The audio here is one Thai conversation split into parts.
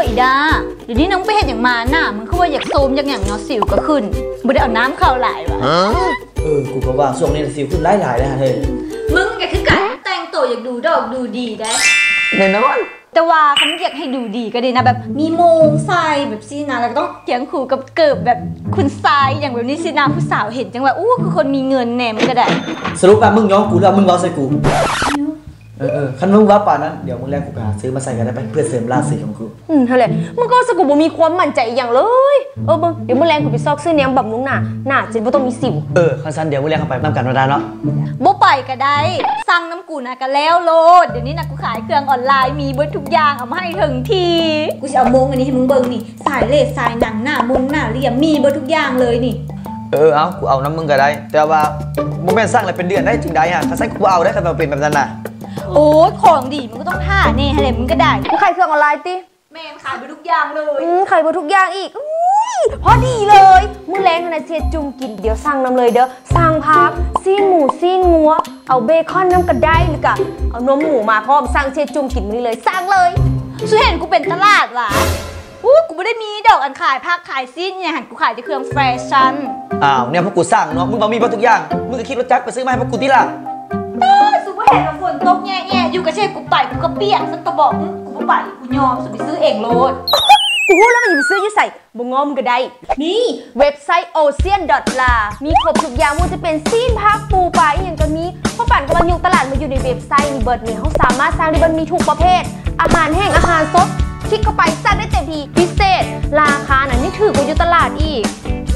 อีดาเดี๋ยวนี้น้องไปเห็นอย่างมาหน้ามึงคือว่าอยากโซมอย่างเนาะสิวก็ขึ้นบ่ได้เอาน้ำเข้าหลายวะกูก็ว่าช่วงนี้สิวขึ้นหลายๆนะเฮ้ยมึงก็คือการแต่งตัวอยากดูดอกดูดีได้แน่นอนแต่ว่าเขาอยากให้ดูดีก็ดีนะแบบมีโมงใส่แบบซีนาแล้วก็ต้องเถียงขู่กับเกิบแบบคุณทรายอย่างแบบนี้ซีนาผู้สาวเห็นจังว่าอู้คือคนมีเงินแน่มันก็ได้สรุปว่ามึงย้อมกูแล้วมึงว้าใส่กูคันมึงว่าป่านั้นเดี๋ยวมึงแลกกูซื้อมาใส่กันได้ไหมเพื่อเสริมราศีของกูเท่าไหร่มึงก็สกูบ่มีความมั่นใจอย่างเลยเบิ่งเดี๋ยวมึงแรงกูไปซอกซื้อเนี้ยบำรุงหน้าจะบ่ต้องมีสิวคันซันเดี๋ยวมึงแลกเข้าไปน้ำกันมาได้เนาะบ่ไปก็ได้สั่งน้ำกูนะก็แล้วโลดเดี๋ยวนี้นะกูขายเครื่องออนไลน์มีเบิดทุกอย่างเอามาให้ถึงทีกูจะเอาโมงอันนี้ให้มึงเบิ่งนี่สายเลสสายหนังหน้ามงหน้าเรียมมีเบิดทุกอย่างเลยนี่เอากูเอาน้ำมึงก็ได้แต่ว่ามึงแม่นสร้างอะไรเป็นเดือนได้ถึงได้ฮะคันซันกูเอาได้คันเป็นแบบนั้นน่ะโอ้ยของดีมึงก็ต้องท่าแน่อะไรมึงก็ได้กูขายเครื่องออนไลน์ติแม่ขายไปทุกอย่างเลยขายไปทุกอย่างอีกพอดีเลยมึงแรงขนาดเชียจุ่มกินเดี๋ยวสั่งน้ำเลยเด้อสั่งพักซีนหมูซีนงัวเอาเบคอนน้ำกระได้หรือกะเอานมหมูมาพร้อมสั่งเชียจุ่มกินมึงเลยสั่งเลยสุเห็นกูเป็นตลาดวะกูไม่ได้มีดอกอันขายผักขายซีนเนี่ยหันกูขายแต่เครื่องแฟชั่นเนี่ยพวกกูสั่งเนาะมึงบอกมีทุกอย่างมึงก็คิดรถจักรไปซื้อมาให้พวกกูที่ละสุภาพเห็นฝนตกแง่ๆอยู่กับเชฟกูไปกูก็เปียกสักกระบอกกูไม่ไปกูยอมสุดไปซื้อเองโลดกูพูดแล้วมันอยู่ซื้ออยู่ใส่บ่งอมก็ได้นี่เว็บไซต์ ocean.la มีครบทุกอย่างมันจะเป็นซีนพักปูปลาอย่างก็มีพ่อปั่นกับมันอยู่ตลาดมาอยู่ในเว็บไซต์นี่เบิร์ดนี่เขาสามารถสร้างได้มันมีทุกประเภทอาหารแห้งอาหารสดคลิกเข้าไปสร้างได้เต็มทีพิเศษราคาน่ะนี่ถือกว่าอยู่ตลาดอีก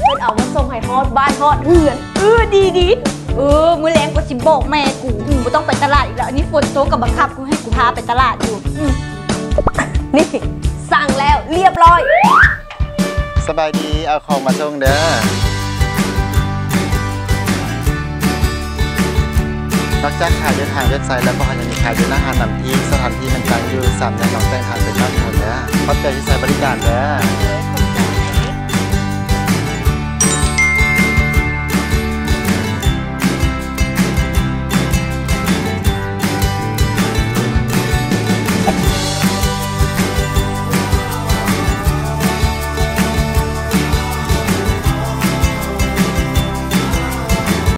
เพิ่นเอามาส่งให้ฮอดบ้านฮอดเฮือนดีมือแรงกว่าสิบอกแม่กูไม่ต้องไปตลาดอีกแล้วอันนี้ฝนตกกับบังคับกูให้กูพาไปตลาดอยู่นี่สั่งแล้วเรียบร้อยสบายดีเอาของมาส่งเด้อนอกจากขายด้วยทางเว็บไซต์แล้วก็ยังมีขายด้วยอาหารนำที่สถานที่มันตั้งอยู่3 ย่านหนองแตงทางเป็นบ้านหมดแล้วขอบใจที่ใช้บริการเด้อ